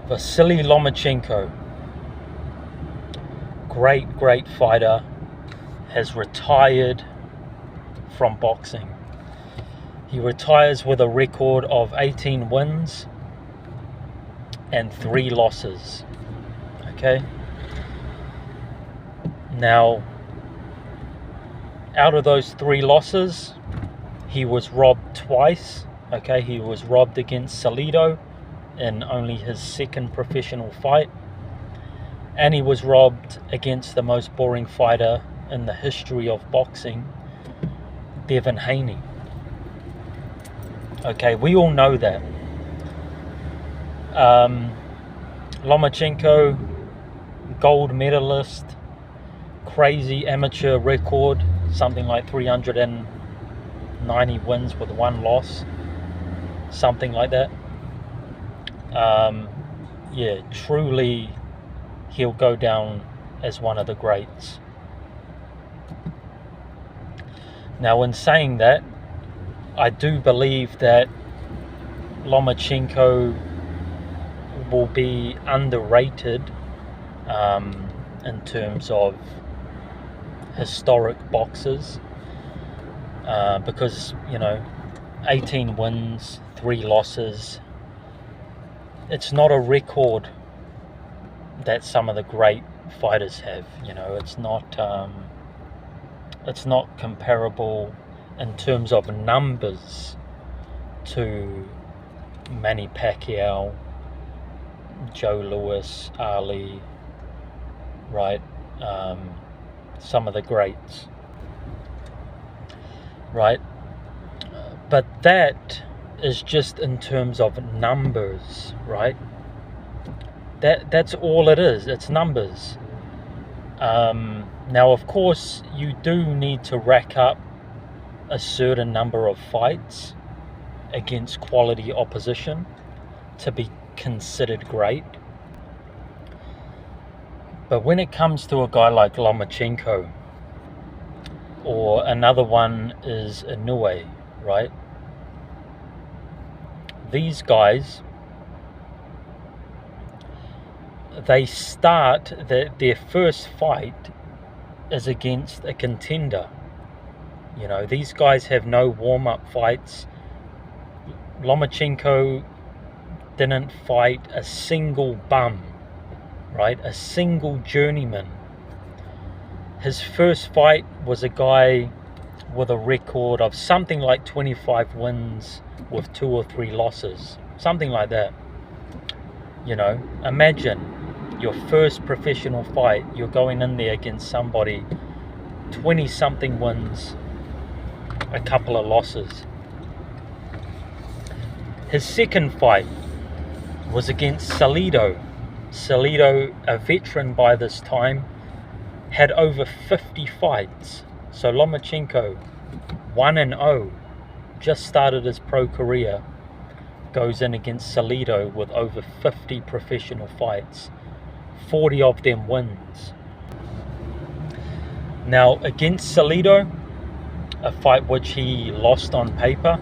Vasily Lomachenko, great fighter, has retired from boxing. He retires with a record of 18 wins and 3 losses. Okay? Now, out of those 3 losses, he was robbed twice. Okay, he was robbed against Salido in only his 2nd professional fight, and he was robbed against the most boring fighter in the history of boxing, Devin Haney. Okay, we all know that. Lomachenko, gold medalist, crazy amateur record, something like 390 wins with 1 loss, something like that. Yeah, truly, he'll go down as one of the greats. Now, in saying that, I do believe that Lomachenko will be underrated in terms of historic boxers, because 18 wins, 3 losses, it's not a record that some of the great fighters have. It's not comparable in terms of numbers to Manny Pacquiao, Joe Louis, Ali, right? Some of the greats, right? But that is just in terms of numbers, right? That's all it is. It's numbers. Now, of course, you do need to rack up a certain number of fights against quality opposition to be considered great. But when it comes to a guy like Lomachenko, or another one is Inoue, right? These guys, they start their first fight is against a contender. These guys have no warm-up fights. Lomachenko didn't fight a single bum, right? A single journeyman. His first fight was a guy with a record of something like 25 wins with 2 or 3 losses, something like that. Imagine your first professional fight, you're going in there against somebody 20 something wins, a couple of losses. His second fight was against Salido. Salido, a veteran by this time, had over 50 fights. So Lomachenko, 1-0, just started his pro career, goes in against Salido with over 50 professional fights, 40 of them wins. Now, against Salido, a fight which he lost on paper,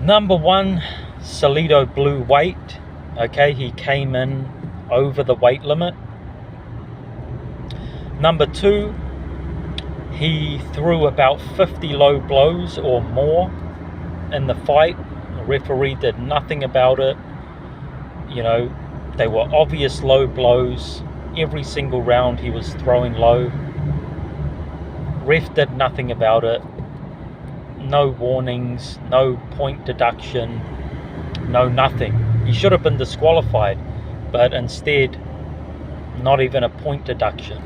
number one, Salido blew weight. Okay, he came in over the weight limit. Number 2, he threw about 50 low blows or more in the fight. The referee did nothing about it. They were obvious low blows. Every single round he was throwing low. Ref did nothing about it. No warnings, no point deduction, no nothing. He should have been disqualified, but instead, not even a point deduction.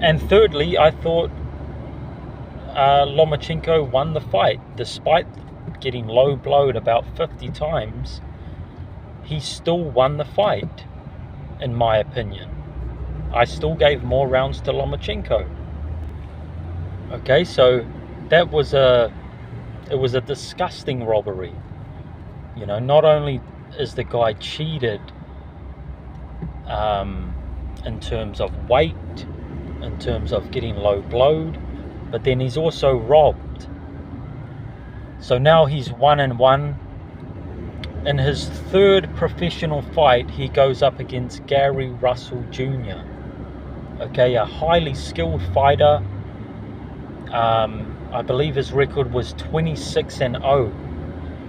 And thirdly, I thought Lomachenko won the fight. Despite getting low blowed about 50 times, he still won the fight, in my opinion. I still gave more rounds to Lomachenko. Okay, so that was a disgusting robbery. Not only is the guy cheated in terms of weight, in terms of getting low blowed, but then he's also robbed. So now he's 1-1. In his third professional fight, he goes up against Gary Russell Jr. Okay, a highly skilled fighter. I believe his record was 26-0.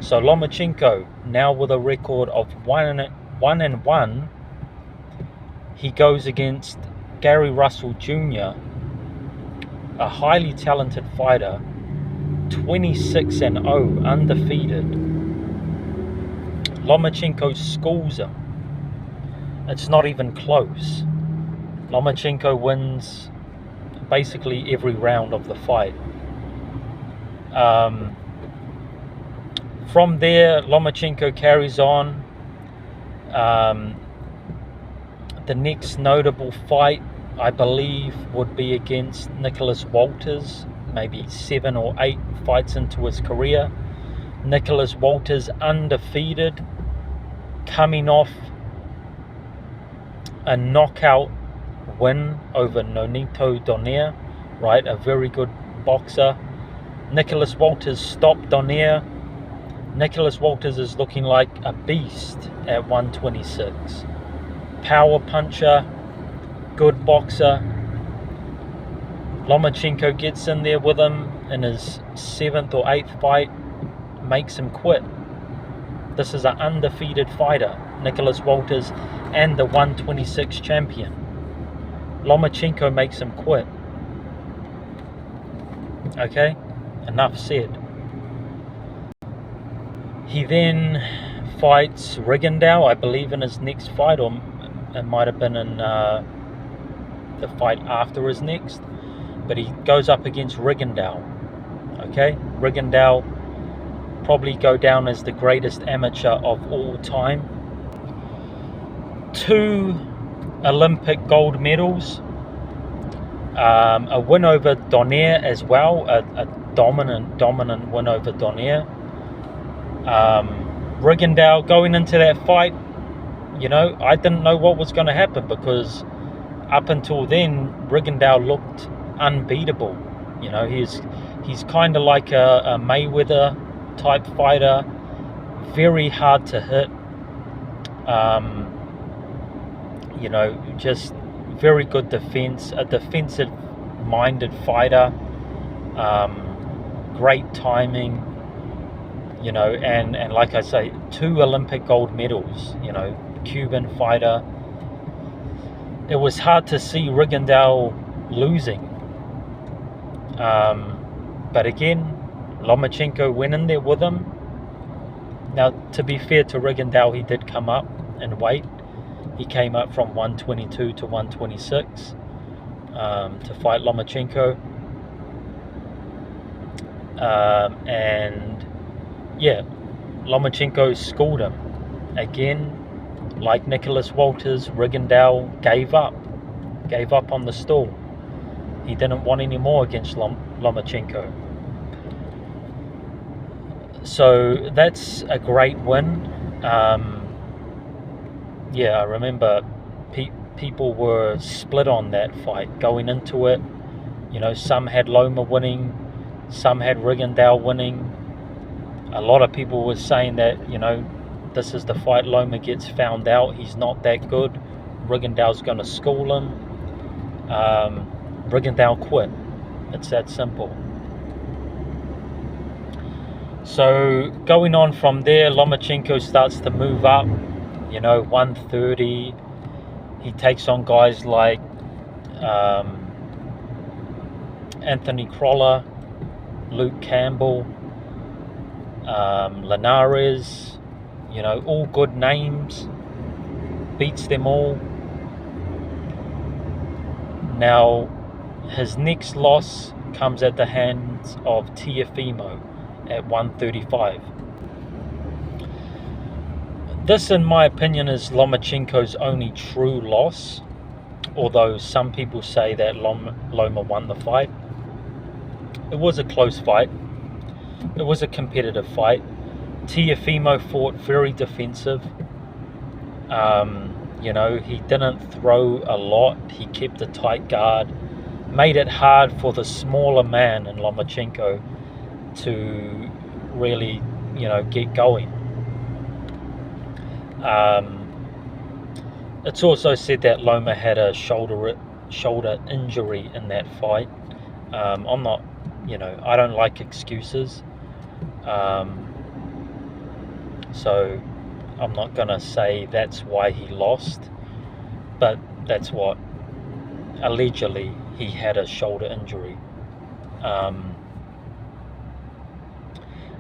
So Lomachenko, now with a record of 1-1, he goes against Gary Russell Jr., a highly talented fighter, 26-0, undefeated. Lomachenko schools him. It's not even close. Lomachenko wins basically every round of the fight. From there, Lomachenko carries on. The next notable fight, I believe, would be against Nicholas Walters, maybe 7 or 8 fights into his career. Nicholas Walters undefeated, coming off a knockout win over Nonito Donaire, right? A very good boxer. Nicholas Walters stopped Donaire. Nicholas Walters is looking like a beast at 126. Power puncher, good boxer. Lomachenko gets in there with him in his 7th or 8th fight, makes him quit. This is an undefeated fighter, Nicholas Walters, and the 126 champion. Lomachenko makes him quit. Okay, enough said. He then fights Rigondeaux, I believe, in his next fight, or it might have been in the fight after his next. But he goes up against Rigondeaux. Okay, Rigondeaux probably go down as the greatest amateur of all time. 2 Olympic gold medals, a win over Donaire as well, a dominant win over Donaire. Rigondeaux going into that fight, I didn't know what was going to happen, because up until then Rigondeaux looked unbeatable. He's kind of like a Mayweather type fighter, very hard to hit. Just very good defense, a defensive minded fighter, great timing, and like I say, 2 Olympic gold medals, Cuban fighter. It was hard to see Rigondeaux losing. But again, Lomachenko went in there with him. Now, to be fair to Rigondeaux, he did come up in weight. He came up from 122 to 126 to fight Lomachenko. And yeah, Lomachenko schooled him. Again, like Nicholas Walters, Rigondeaux gave up on the stool. He didn't want any more against Lomachenko. So that's a great win. I remember people were split on that fight going into it. Some had Loma winning, some had Rigondeaux winning. A lot of people were saying that, this is the fight Loma gets found out, he's not that good, Rigondeaux's going to school him. Rigondeaux quit. It's that simple. So going on from there, Lomachenko starts to move up. 130. He takes on guys like Anthony Crolla, Luke Campbell, Linares, all good names. Beats them all. Now, his next loss comes at the hands of Teofimo at 135. This, in my opinion, is Lomachenko's only true loss, although some people say that Loma won the fight. It was a close fight. It was a competitive fight. Teofimo fought very defensive. He didn't throw a lot. He kept a tight guard. Made it hard for the smaller man in Lomachenko to really, get going. It's also said that Loma had a shoulder injury in that fight. I'm not, I don't like excuses. So I'm not going to say that's why he lost, but that's what allegedly he had a shoulder injury.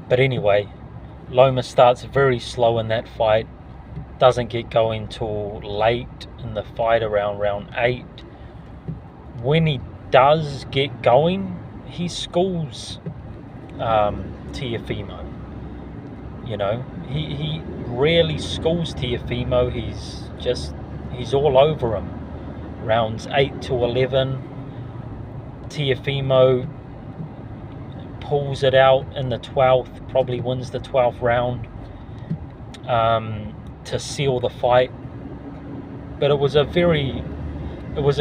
But anyway, Loma starts very slow in that fight, doesn't get going till late in the fight, around round 8. When he does get going, he schools Teofimo. He rarely schools Teofimo. He's all over him. Rounds 8 to 11, Teofimo pulls it out in the 12th, probably wins the 12th round to seal the fight. But it was a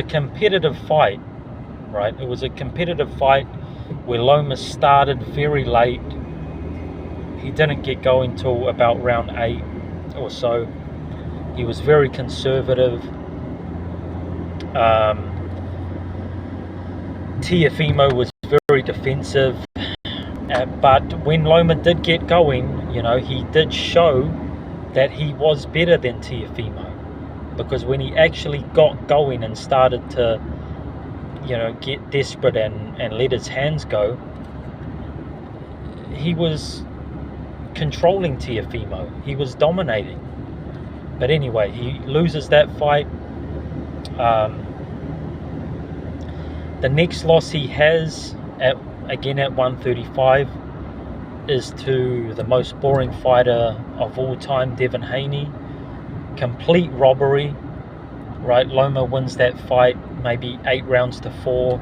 competitive fight, right? It was a competitive fight where Loma started very late. He didn't get going till about round 8 or so. He was very conservative. Teofimo was very defensive, but when Loma did get going, he did show that he was better than Teofimo, because when he actually got going and started to get desperate and let his hands go, he was controlling Teofimo. He was dominating. But anyway, he loses that fight. The next loss he has at 135 is to the most boring fighter of all time, Devin Haney. Complete robbery, right? Loma wins that fight maybe 8 rounds to 4.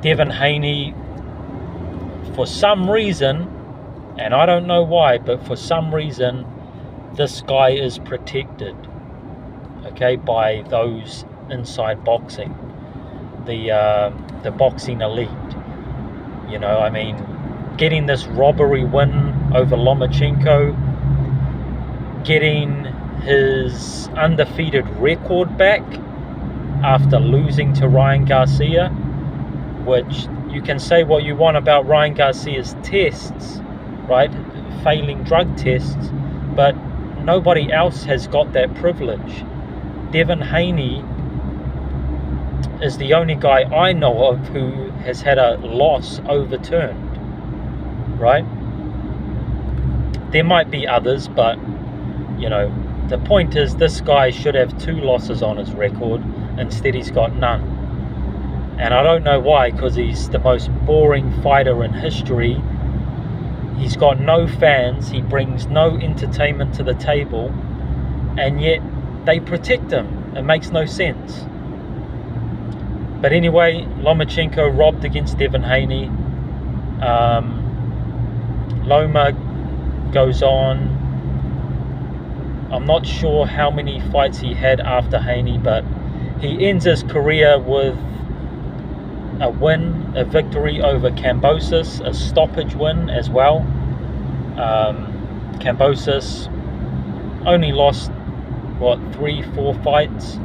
Devin Haney, for some reason, and I don't know why, but for some reason this guy is protected, okay, by those inside boxing, the boxing elite. Getting this robbery win over Lomachenko, getting his undefeated record back after losing to Ryan Garcia, which you can say what you want about Ryan Garcia's tests, right? Failing drug tests, but nobody else has got that privilege. Devin Haney is the only guy I know of who has had a loss overturned, right? There might be others, but the point is this guy should have 2 losses on his record. Instead he's got none, and I don't know why, because he's the most boring fighter in history. He's got no fans, he brings no entertainment to the table, and yet they protect him. It makes no sense. But anyway, Lomachenko robbed against Devin Haney. Loma goes on. I'm not sure how many fights he had after Haney, but he ends his career with a win, a victory over Kambosos, a stoppage win as well. Kambosos only lost 3-4 fights,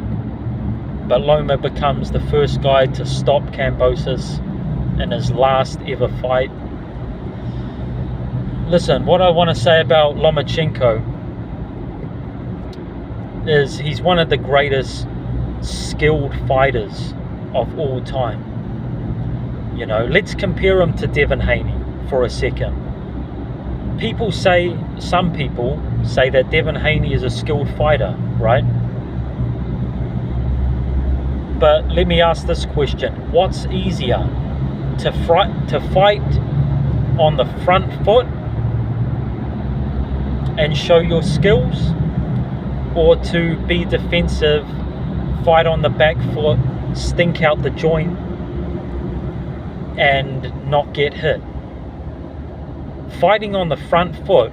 but Loma becomes the first guy to stop Kambosos in his last ever fight. Listen, what I want to say about Lomachenko is he's one of the greatest skilled fighters of all time. Let's compare him to Devin Haney for a second. Some people say that Devin Haney is a skilled fighter, right? But let me ask this question: what's easier, to fight on the front foot and show your skills, or to be defensive, fight on the back foot, stink out the joint, and not get hit? Fighting on the front foot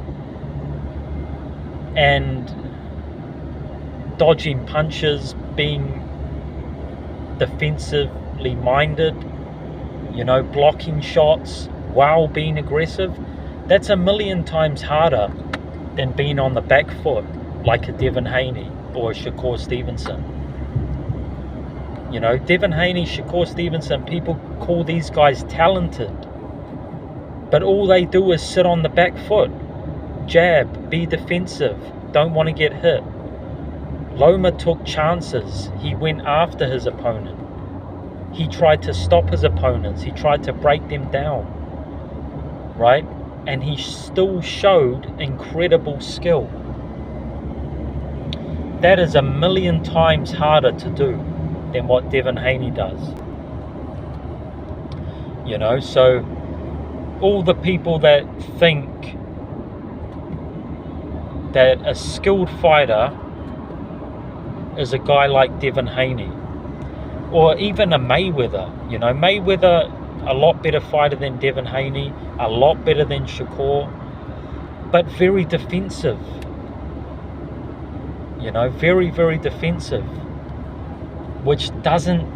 and dodging punches, being defensively minded, blocking shots while being aggressive, That's a million times harder than being on the back foot like a Devin Haney or a Shakur Stevenson. You know, Devin Haney, Shakur Stevenson, people call these guys talented, but all they do is sit on the back foot, jab, be defensive, don't want to get hit. Loma took chances. He went after his opponent. He tried to stop his opponents. He tried to break them down, right? And he still showed incredible skill. That is a million times harder to do than what Devin Haney does. You know, so all the people that think that a skilled fighter is a guy like Devin Haney, or even a Mayweather. You know, Mayweather, a lot better fighter than Devin Haney, a lot better than Shakur, but very defensive. You know, very, very defensive, which doesn't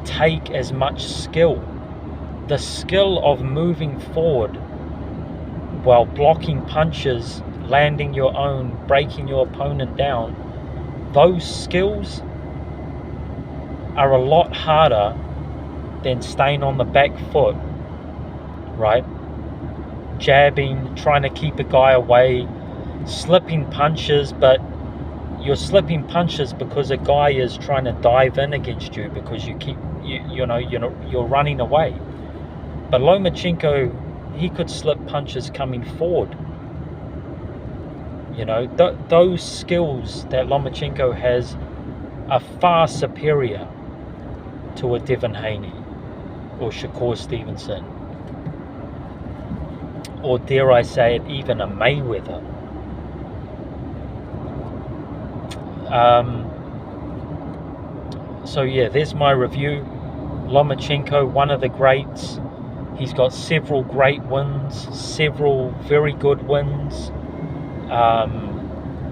take as much skill. The skill of moving forward while blocking punches, landing your own, breaking your opponent down, those skills are a lot harder than staying on the back foot, right? Jabbing, trying to keep a guy away, slipping punches, but you're slipping punches because a guy is trying to dive in against you because you're running away. But Lomachenko, he could slip punches coming forward. You know, those skills that Lomachenko has are far superior to a Devin Haney or Shakur Stevenson, or dare I say it, even a Mayweather. So yeah, there's my review. Lomachenko, one of the greats. He's got several great wins, several very good wins.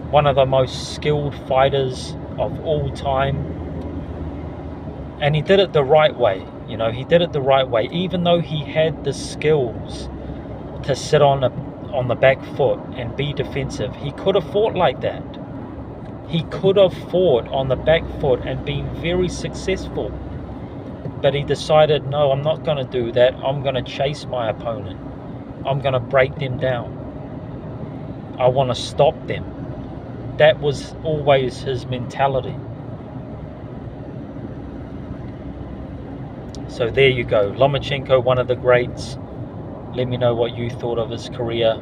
One of the most skilled fighters of all time, and he did it the right way. You know, he did it the right way. Even though he had the skills to sit on the back foot and be defensive, he could have fought like that. He could have fought on the back foot and been very successful, but he decided, no, I'm not going to do that. I'm going to chase my opponent. I'm going to break them down. I want to stop them. That was always his mentality. So there you go. Lomachenko, one of the greats. Let me know what you thought of his career.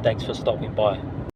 Thanks for stopping by.